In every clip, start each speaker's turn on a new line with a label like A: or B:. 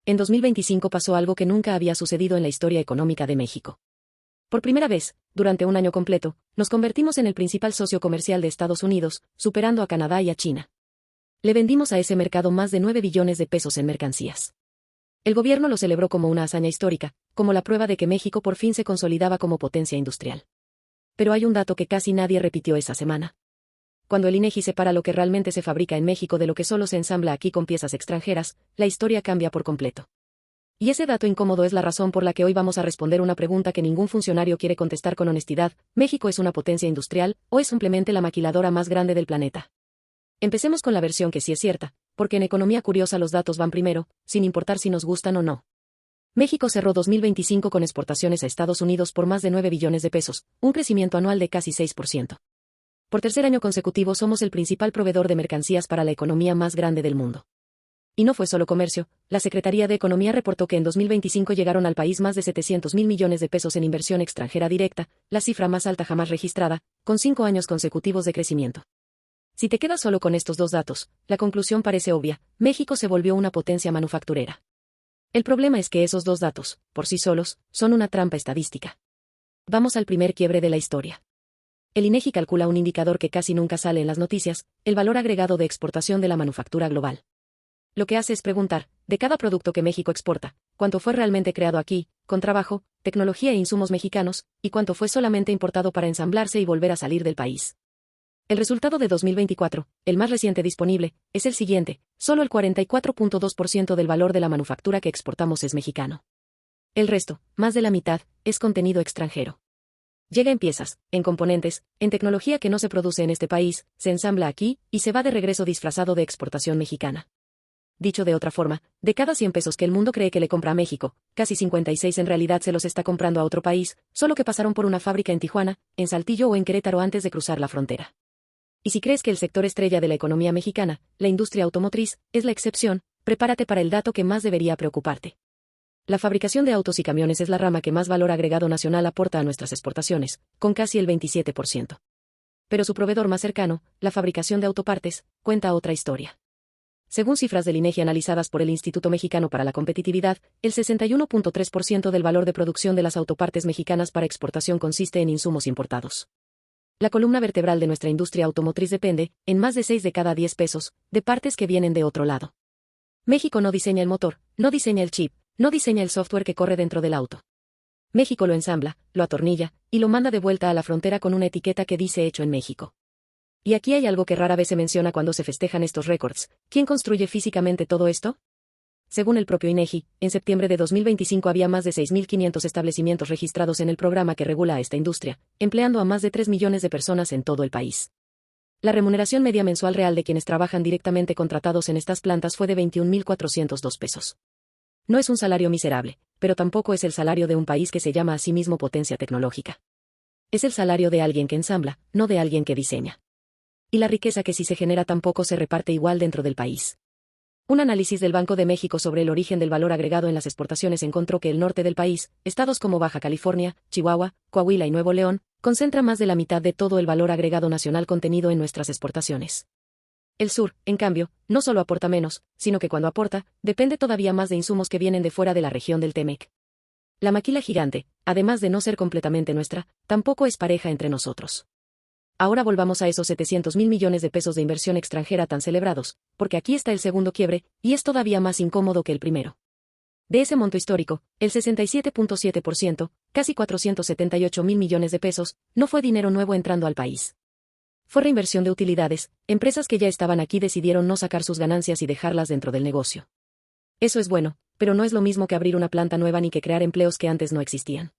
A: en 2025 pasó algo que nunca había sucedido en la historia económica de México. Por primera vez, durante un año completo, nos convertimos en el principal socio comercial de Estados Unidos, superando a Canadá y a China. Le vendimos a ese mercado más de 9 billones de pesos en mercancías. El gobierno lo celebró como una hazaña histórica, como la prueba de que México por fin se consolidaba como potencia industrial. Pero hay un dato que casi nadie repitió esa semana. Cuando el INEGI separa lo que realmente se fabrica en México de lo que solo se ensambla aquí con piezas extranjeras, la historia cambia por completo. Y ese dato incómodo es la razón por la que hoy vamos a responder una pregunta que ningún funcionario quiere contestar con honestidad: ¿México es una potencia industrial, o es simplemente la maquiladora más grande del planeta? Empecemos con la versión que sí es cierta, porque en economía curiosa los datos van primero, sin importar si nos gustan o no. México cerró 2025 con exportaciones a Estados Unidos por más de 9 billones de pesos, un crecimiento anual de casi 6%. Por tercer año consecutivo somos el principal proveedor de mercancías para la economía más grande del mundo. Y no fue solo comercio, la Secretaría de Economía reportó que en 2025 llegaron al país más de 700,000 millones de pesos en inversión extranjera directa, la cifra más alta jamás registrada, con 5 años consecutivos de crecimiento. Si te quedas solo con estos dos datos, la conclusión parece obvia: México se volvió una potencia manufacturera. El problema es que esos dos datos, por sí solos, son una trampa estadística. Vamos al primer quiebre de la historia. El INEGI calcula un indicador que casi nunca sale en las noticias: el valor agregado de exportación de la manufactura global. Lo que hace es preguntar, de cada producto que México exporta, ¿cuánto fue realmente creado aquí, con trabajo, tecnología e insumos mexicanos, y cuánto fue solamente importado para ensamblarse y volver a salir del país? El resultado de 2024, el más reciente disponible, es el siguiente: solo el 44.2% del valor de la manufactura que exportamos es mexicano. El resto, más de la mitad, es contenido extranjero. Llega en piezas, en componentes, en tecnología que no se produce en este país, se ensambla aquí, y se va de regreso disfrazado de exportación mexicana. Dicho de otra forma, de cada 100 pesos que el mundo cree que le compra a México, casi 56 en realidad se los está comprando a otro país, solo que pasaron por una fábrica en Tijuana, en Saltillo o en Querétaro antes de cruzar la frontera. Y si crees que el sector estrella de la economía mexicana, la industria automotriz, es la excepción, prepárate para el dato que más debería preocuparte. La fabricación de autos y camiones es la rama que más valor agregado nacional aporta a nuestras exportaciones, con casi el 27%. Pero su proveedor más cercano, la fabricación de autopartes, cuenta otra historia. Según cifras del INEGI analizadas por el Instituto Mexicano para la Competitividad, el 61.3% del valor de producción de las autopartes mexicanas para exportación consiste en insumos importados. La columna vertebral de nuestra industria automotriz depende, en más de 6 de cada 10 pesos, de partes que vienen de otro lado. México no diseña el motor, no diseña el chip, no diseña el software que corre dentro del auto. México lo ensambla, lo atornilla, y lo manda de vuelta a la frontera con una etiqueta que dice hecho en México. Y aquí hay algo que rara vez se menciona cuando se festejan estos récords: ¿quién construye físicamente todo esto? Según el propio INEGI, en septiembre de 2025 había más de 6.500 establecimientos registrados en el programa que regula a esta industria, empleando a más de 3 millones de personas en todo el país. La remuneración media mensual real de quienes trabajan directamente contratados en estas plantas fue de 21.402 pesos. No es un salario miserable, pero tampoco es el salario de un país que se llama a sí mismo potencia tecnológica. Es el salario de alguien que ensambla, no de alguien que diseña. Y la riqueza que sí se genera tampoco se reparte igual dentro del país. Un análisis del Banco de México sobre el origen del valor agregado en las exportaciones encontró que el norte del país, estados como Baja California, Chihuahua, Coahuila y Nuevo León, concentra más de la mitad de todo el valor agregado nacional contenido en nuestras exportaciones. El sur, en cambio, no solo aporta menos, sino que cuando aporta, depende todavía más de insumos que vienen de fuera de la región del T-MEC. La maquila gigante, además de no ser completamente nuestra, tampoco es pareja entre nosotros. Ahora volvamos a esos 700,000 millones de pesos de inversión extranjera tan celebrados, porque aquí está el segundo quiebre, y es todavía más incómodo que el primero. De ese monto histórico, el 67.7%, casi 478,000 millones de pesos, no fue dinero nuevo entrando al país. Fue reinversión de utilidades. Empresas que ya estaban aquí decidieron no sacar sus ganancias y dejarlas dentro del negocio. Eso es bueno, pero no es lo mismo que abrir una planta nueva ni que crear empleos que antes no existían.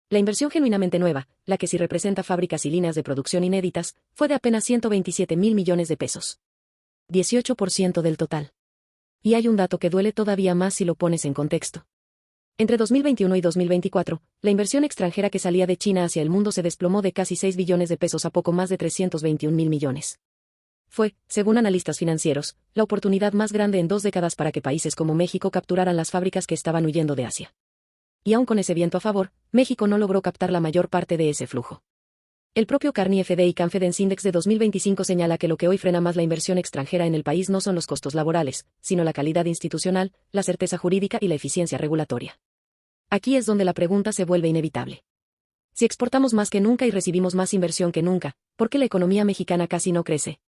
A: La inversión genuinamente nueva, la que sí representa fábricas y líneas de producción inéditas, fue de apenas 127,000 millones de pesos. 18% del total. Y hay un dato que duele todavía más si lo pones en contexto. Entre 2021 y 2024, la inversión extranjera que salía de China hacia el mundo se desplomó de casi 6 billones de pesos a poco más de 321,000 millones. Fue, según analistas financieros, la oportunidad más grande en 2 décadas para que países como México capturaran las fábricas que estaban huyendo de Asia. Y aun con ese viento a favor, México no logró captar la mayor parte de ese flujo. El propio Carney FDI Confidence Index de 2025 señala que lo que hoy frena más la inversión extranjera en el país no son los costos laborales, sino la calidad institucional, la certeza jurídica y la eficiencia regulatoria. Aquí es donde la pregunta se vuelve inevitable. Si exportamos más que nunca y recibimos más inversión que nunca, ¿por qué la economía mexicana casi no crece?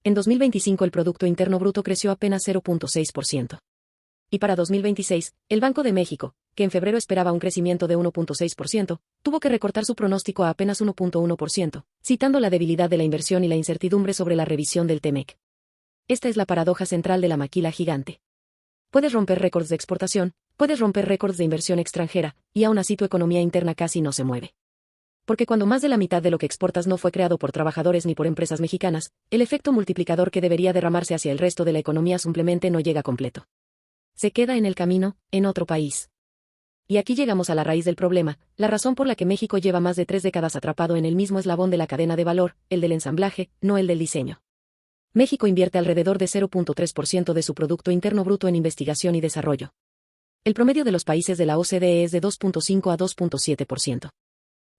A: En 2025 el Producto Interno Bruto creció apenas 0.6%. Y para 2026, el Banco de México, que en febrero esperaba un crecimiento de 1.6%, tuvo que recortar su pronóstico a apenas 1.1%, citando la debilidad de la inversión y la incertidumbre sobre la revisión del TEMEC. Esta es la paradoja central de la maquila gigante. Puedes romper récords de exportación, puedes romper récords de inversión extranjera, y aún así tu economía interna casi no se mueve. Porque cuando más de la mitad de lo que exportas no fue creado por trabajadores ni por empresas mexicanas, el efecto multiplicador que debería derramarse hacia el resto de la economía simplemente no llega completo. Se queda en el camino, en otro país. Y aquí llegamos a la raíz del problema, la razón por la que México lleva más de 3 décadas atrapado en el mismo eslabón de la cadena de valor, el del ensamblaje, no el del diseño. México invierte alrededor de 0.3% de su Producto Interno Bruto en investigación y desarrollo. El promedio de los países de la OCDE es de 2.5 a 2.7%.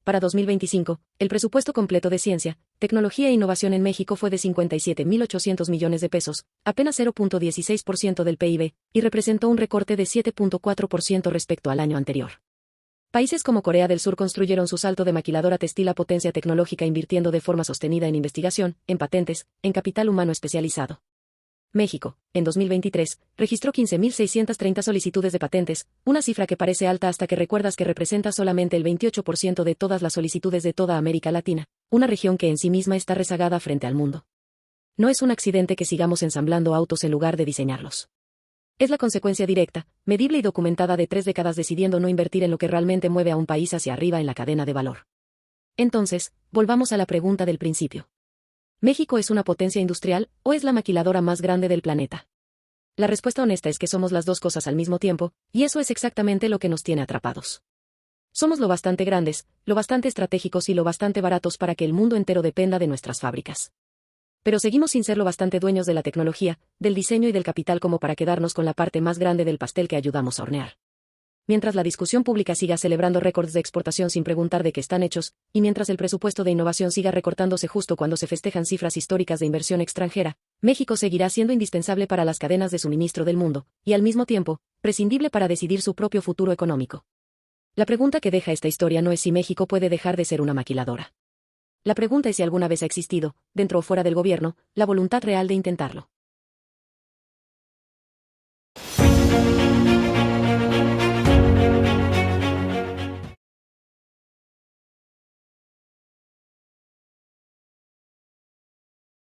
A: Para 2025, el presupuesto completo de ciencia, tecnología e innovación en México fue de 57.800 millones de pesos, apenas 0.16% del PIB, y representó un recorte de 7.4% respecto al año anterior. Países como Corea del Sur construyeron su salto de maquiladora textil a potencia tecnológica invirtiendo de forma sostenida en investigación, en patentes, en capital humano especializado. México, en 2023, registró 15.630 solicitudes de patentes, una cifra que parece alta hasta que recuerdas que representa solamente el 28% de todas las solicitudes de toda América Latina, una región que en sí misma está rezagada frente al mundo. No es un accidente que sigamos ensamblando autos en lugar de diseñarlos. Es la consecuencia directa, medible y documentada de 3 décadas decidiendo no invertir en lo que realmente mueve a un país hacia arriba en la cadena de valor. Entonces, volvamos a la pregunta del principio. ¿México es una potencia industrial, o es la maquiladora más grande del planeta? La respuesta honesta es que somos las dos cosas al mismo tiempo, y eso es exactamente lo que nos tiene atrapados. Somos lo bastante grandes, lo bastante estratégicos y lo bastante baratos para que el mundo entero dependa de nuestras fábricas. Pero seguimos sin ser lo bastante dueños de la tecnología, del diseño y del capital como para quedarnos con la parte más grande del pastel que ayudamos a hornear. Mientras la discusión pública siga celebrando récords de exportación sin preguntar de qué están hechos, y mientras el presupuesto de innovación siga recortándose justo cuando se festejan cifras históricas de inversión extranjera, México seguirá siendo indispensable para las cadenas de suministro del mundo, y al mismo tiempo, prescindible para decidir su propio futuro económico. La pregunta que deja esta historia no es si México puede dejar de ser una maquiladora. La pregunta es si alguna vez ha existido, dentro o fuera del gobierno, la voluntad real de intentarlo.